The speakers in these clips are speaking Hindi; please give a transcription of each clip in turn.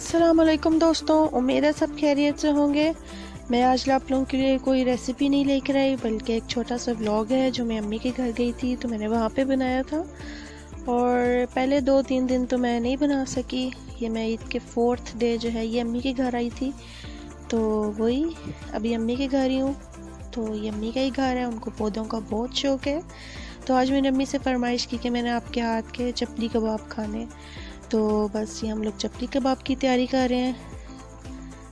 अस्सलाम वालेकुम दोस्तों, उम्मीद है सब खैरियत से होंगे। मैं आज आप लोगों के लिए कोई रेसिपी नहीं लेकर आई, बल्कि एक छोटा सा व्लॉग है जो मैं अम्मी के घर गई थी तो मैंने वहाँ पे बनाया था। और पहले 2-3 दिन तो मैं नहीं बना सकी। ये मैं ईद के 4th डे जो है ये अम्मी के घर आई थी, तो वही अभी अम्मी के घर ही हूँ। तो ये अम्मी का ही घर है, उनको पौधों का बहुत शौक़ है। तो आज मैंने अम्मी से फरमाइश की कि मैंने आपके हाथ के चपली कबाब खाने। तो बस ये हम लोग चपली कबाब की तैयारी कर रहे हैं।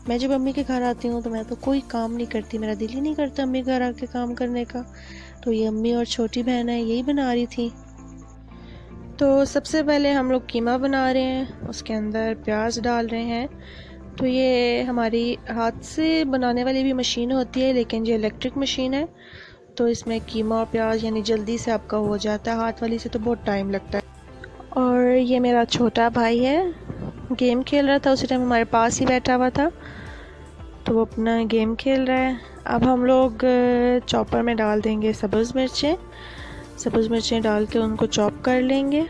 मैं जब अम्मी के घर आती हूँ तो मैं तो कोई काम नहीं करती, मेरा दिल ही नहीं करता अम्मी के घर आके काम करने का। तो ये अम्मी और छोटी बहन है यही बना रही थी। तो सबसे पहले हम लोग कीमा बना रहे हैं, उसके अंदर प्याज डाल रहे हैं। तो ये हमारी हाथ से बनाने वाली भी मशीन होती है, लेकिन ये इलेक्ट्रिक मशीन है तो इसमें कीमा और प्याज यानी जल्दी से आपका हो जाता है। हाथ वाली से तो बहुत टाइम लगता है। और ये मेरा छोटा भाई है, गेम खेल रहा था, उसी टाइम हमारे पास ही बैठा हुआ था तो वो अपना गेम खेल रहा है। अब हम लोग चॉपर में डाल देंगे सब्ज़ मिर्चें डाल के उनको चॉप कर लेंगे।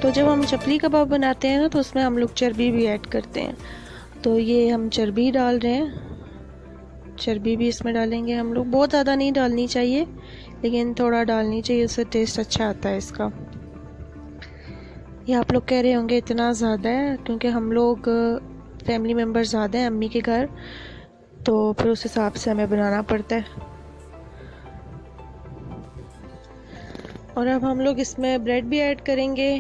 तो जब हम चपली कबाब बनाते हैं ना तो उसमें हम लोग चर्बी भी ऐड करते हैं। तो ये हम चर्बी डाल रहे हैं, चर्बी भी इसमें डालेंगे हम लोग। बहुत ज़्यादा नहीं डालनी चाहिए, लेकिन थोड़ा डालनी चाहिए, उससे टेस्ट अच्छा आता है इसका। ये आप लोग कह रहे होंगे इतना ज़्यादा है, क्योंकि हम लोग फैमिली मेम्बर ज़्यादा हैं अम्मी के घर, तो फिर उस हिसाब से हमें बनाना पड़ता है। और अब हम लोग इसमें ब्रेड भी ऐड करेंगे।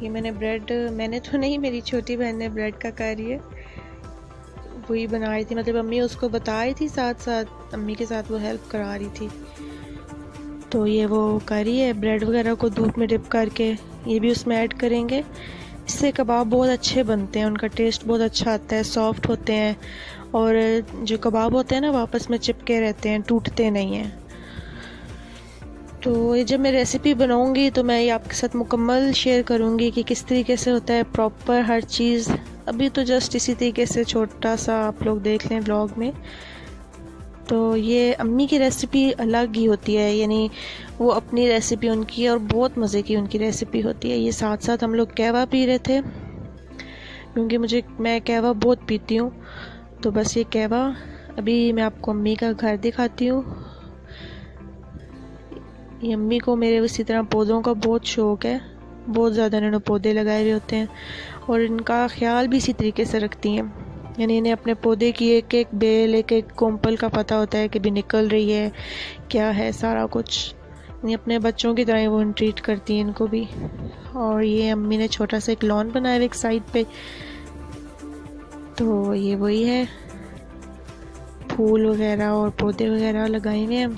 ये मैंने तो नहीं, मेरी छोटी बहन ने ब्रेड का कार्य वही बना रही थी, मतलब अम्मी उसको बता रही थी, साथ साथ अम्मी के साथ वो हेल्प करा रही थी। तो ये वो कर रही है, ब्रेड वगैरह को दूध में डिप करके ये भी उसमें ऐड करेंगे। इससे कबाब बहुत अच्छे बनते हैं, उनका टेस्ट बहुत अच्छा आता है, सॉफ्ट होते हैं और जो कबाब होते हैं ना वो आपस में चिपके रहते हैं, टूटते नहीं हैं। तो ये जब मैं रेसिपी बनाऊंगी तो मैं ये आपके साथ मुकम्मल शेयर करूंगी कि किस तरीके से होता है प्रॉपर हर चीज़। अभी तो जस्ट इसी तरीके से छोटा सा आप लोग देख लें व्लॉग में। तो ये अम्मी की रेसिपी अलग ही होती है, यानी वो अपनी रेसिपी उनकी और बहुत मज़े की उनकी रेसिपी होती है। ये साथ साथ हम लोग कहवा पी रहे थे, क्योंकि मैं कहवा बहुत पीती हूँ। तो बस ये कहवा, अभी मैं आपको अम्मी का घर दिखाती हूँ। ये अम्मी को मेरे उसी तरह पौधों का बहुत शौक़ है, बहुत ज़्यादा इन्होंने पौधे लगाए हुए होते हैं और इनका ख्याल भी इसी तरीके से रखती हैं। यानी इन्हें अपने पौधे की एक एक बेल, एक एक कोम्पल का पता होता है कि भी निकल रही है क्या है, सारा कुछ। यानी अपने बच्चों की तरह वो ट्रीट करती हैं इनको भी। और ये अम्मी ने छोटा सा एक लॉन बनाया हुआ एक साइड पे, तो ये वही है, फूल वगैरह और पौधे वगैरह लगाए हुए हैं।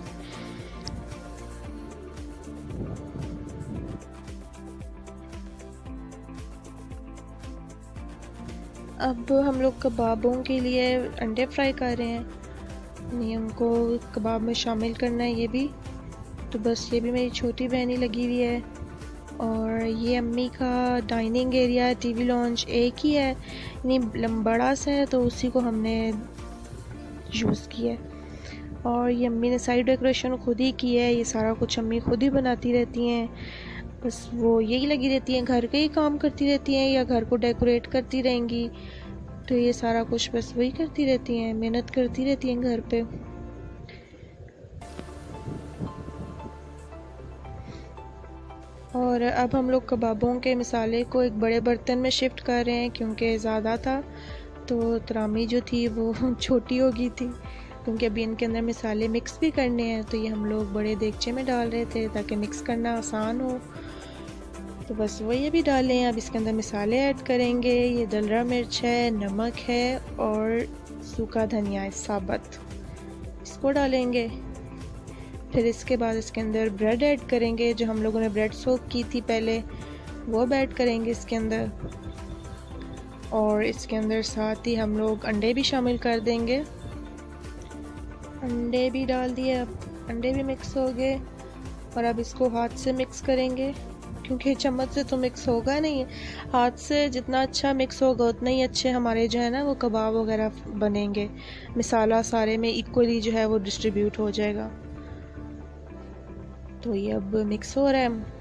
अब हम लोग कबाबों के लिए अंडे फ्राई कर रहे हैं, नहीं उनको कबाब में शामिल करना है ये भी। तो बस ये भी मेरी छोटी बहनी लगी हुई है। और ये अम्मी का डाइनिंग एरिया है, टीवी लॉन्च एक ही है, यानी बड़ा सा है, तो उसी को हमने यूज़ किया है। और ये अम्मी ने साइड डेकोरेशन खुद ही की है, ये सारा कुछ अम्मी खुद ही बनाती रहती हैं। बस वो यही लगी रहती हैं, घर के ही काम करती रहती हैं या घर को डेकोरेट करती रहेंगी। तो ये सारा कुछ बस वही करती रहती हैं, मेहनत करती रहती हैं घर पे। और अब हम लोग कबाबों के मसाले को एक बड़े बर्तन में शिफ्ट कर रहे हैं, क्योंकि ज़्यादा था तो तरामी जो थी वो छोटी हो गई थी, क्योंकि अभी इनके अंदर मसाले मिक्स भी करने हैं। तो ये हम लोग बड़े देगचे में डाल रहे थे ताकि मिक्स करना आसान हो। तो बस वही अभी डाले हैं। अब इसके अंदर मसाले ऐड करेंगे। ये दलरा मिर्च है, नमक है और सूखा धनिया है साबुत, इसको डालेंगे। फिर इसके बाद इसके अंदर ब्रेड ऐड करेंगे, जो हम लोगों ने ब्रेड सोक की थी पहले, वो अब ऐड करेंगे इसके अंदर। और इसके अंदर साथ ही हम लोग अंडे भी शामिल कर देंगे। अंडे भी डाल दिए, अब अंडे भी मिक्स हो गए और अब इसको हाथ से मिक्स करेंगे क्योंकि चम्मच से तो मिक्स होगा नहीं। हाथ से जितना अच्छा मिक्स होगा उतना ही अच्छे हमारे जो है ना वो कबाब वगैरह बनेंगे, मसाला सारे में इक्वली जो है वो डिस्ट्रीब्यूट हो जाएगा। तो ये अब मिक्स हो रहा है।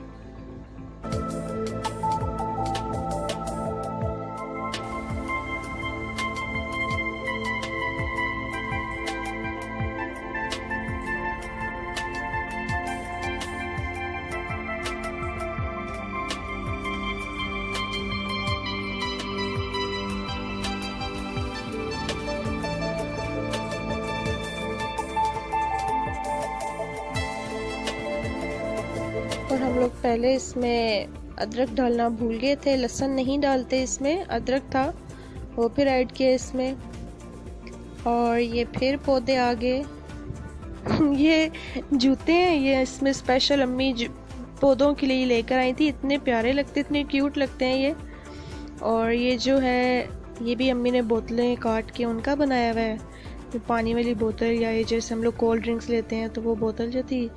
और हम लोग पहले इसमें अदरक डालना भूल गए थे, लहसुन नहीं डालते इसमें, अदरक था वो फिर ऐड किया इसमें। और ये फिर पौधे आ गए ये जूते हैं, ये इसमें स्पेशल अम्मी पौधों के लिए लेकर आई थी, इतने प्यारे लगते, इतने क्यूट लगते हैं ये। और ये जो है ये भी अम्मी ने बोतलें काट के उनका बनाया हुआ है, पानी वाली बोतल या ये जैसे हम लोग कोल्ड ड्रिंक्स लेते हैं तो वो बोतल जो थी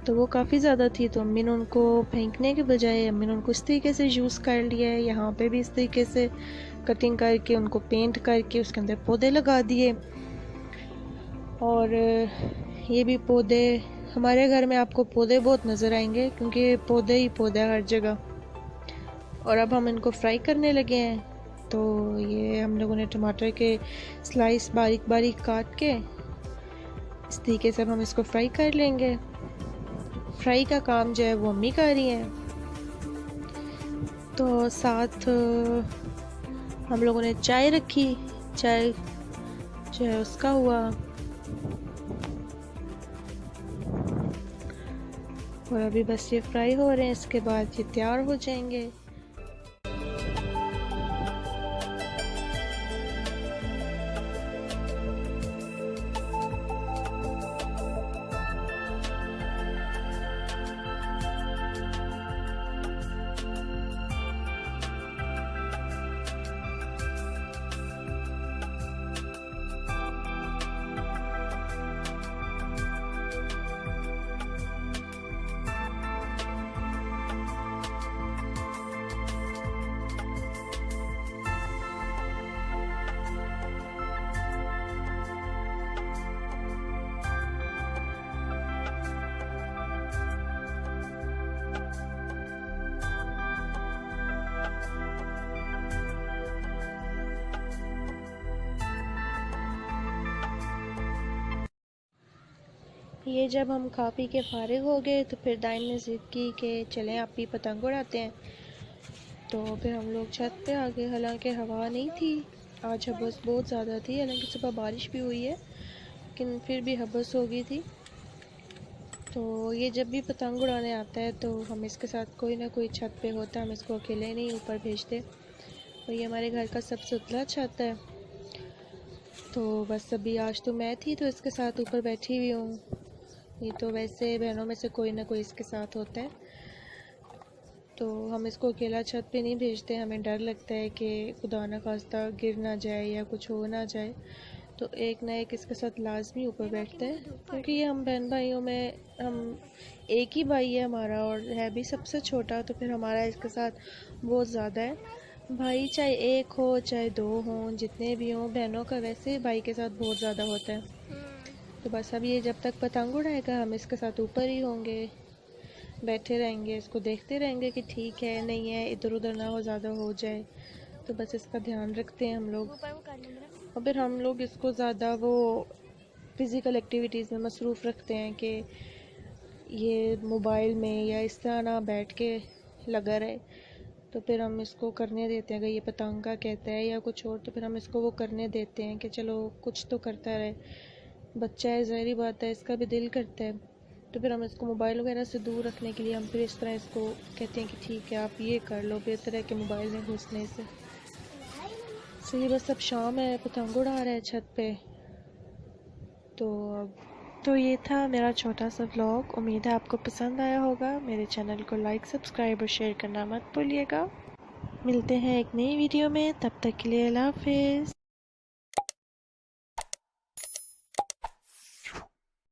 तो वो काफ़ी ज़्यादा थी, तो अम्मी ने उनको फेंकने के बजाय अम्मी ने उनको इस तरीके से यूज़ कर लिया है। यहाँ पे भी इस तरीके से कटिंग करके उनको पेंट करके उसके अंदर पौधे लगा दिए। और ये भी पौधे, हमारे घर में आपको पौधे बहुत नज़र आएंगे क्योंकि पौधे ही पौधे हर जगह। और अब हम इनको फ्राई करने लगे हैं। तो ये हम लोगों ने टमाटर के स्लाइस बारीक बारीक काट के इस तरीके से अब हम इसको फ्राई कर लेंगे। फ्राई का काम जो है वो अम्मी कर रही हैं। तो साथ हम लोगों ने चाय रखी, चाय जो है उसका हुआ। और अभी बस ये फ्राई हो रहे हैं, इसके बाद ये तैयार हो जाएंगे। ये जब हम खा पी के फारिग हो गए तो फिर दाइन ने जिद की कि चलें आप भी पतंग उड़ाते हैं। तो फिर हम लोग छत पे आ गए, हालांकि हवा नहीं थी आज, हबस बहुत ज़्यादा थी, हालांकि सुबह बारिश भी हुई है लेकिन फिर भी हबस हो गई थी। तो ये जब भी पतंग उड़ाने आता है तो हम इसके साथ कोई ना कोई छत पे होता है, हम इसको अकेले नहीं ऊपर भेजते। और ये हमारे घर का सबसे उतला छत है। तो बस अभी आज तो मैं थी तो इसके साथ ऊपर बैठी हुई हूँ, नहीं तो वैसे बहनों में से कोई ना कोई इसके साथ होता है। तो हम इसको अकेला छत पे नहीं भेजते, हमें डर लगता है कि खुदा न खास्ता गिर ना जाए या कुछ हो ना जाए। तो एक ना एक इसके साथ लाजमी ऊपर बैठते हैं क्योंकि ये हम बहन भाइयों में हम एक ही भाई है हमारा और है भी सबसे छोटा, तो फिर हमारा इसके साथ बहुत ज़्यादा है। भाई चाहे एक हो चाहे दो हों, जितने भी हों, बहनों का वैसे भाई के साथ बहुत ज़्यादा होता है। तो बस अब ये जब तक पतंग उड़ाएगा हम इसके साथ ऊपर ही होंगे, बैठे रहेंगे, इसको देखते रहेंगे कि ठीक है नहीं है, इधर उधर ना हो, ज़्यादा हो जाए। तो बस इसका ध्यान रखते हैं हम लोग। और फिर हम लोग इसको ज़्यादा वो फ़िज़िकल एक्टिविटीज़ में मसरूफ़ रखते हैं कि ये मोबाइल में या इस तरह ना बैठ के लगा रहे। तो फिर हम इसको करने देते हैं, अगर ये पतंग का कहता है या कुछ और तो फिर हम इसको वो करने देते हैं कि चलो कुछ तो करता रहे। बच्चा है, ज़ाहिर बात है इसका भी दिल करता है। तो फिर हम इसको मोबाइल वगैरह से दूर रखने के लिए हम फिर इस तरह इसको कहते हैं कि ठीक है आप ये कर लो, बेहतर है कि मोबाइल में घुसने से। सही बस अब शाम है, पतंग उड़ा रहा है छत पे। तो ये था मेरा छोटा सा व्लॉग, उम्मीद है आपको पसंद आया होगा। मेरे चैनल को लाइक, सब्सक्राइब और शेयर करना मत भूलिएगा। मिलते हैं एक नई वीडियो में, तब तक के लिए अल्लाह हाफिज़।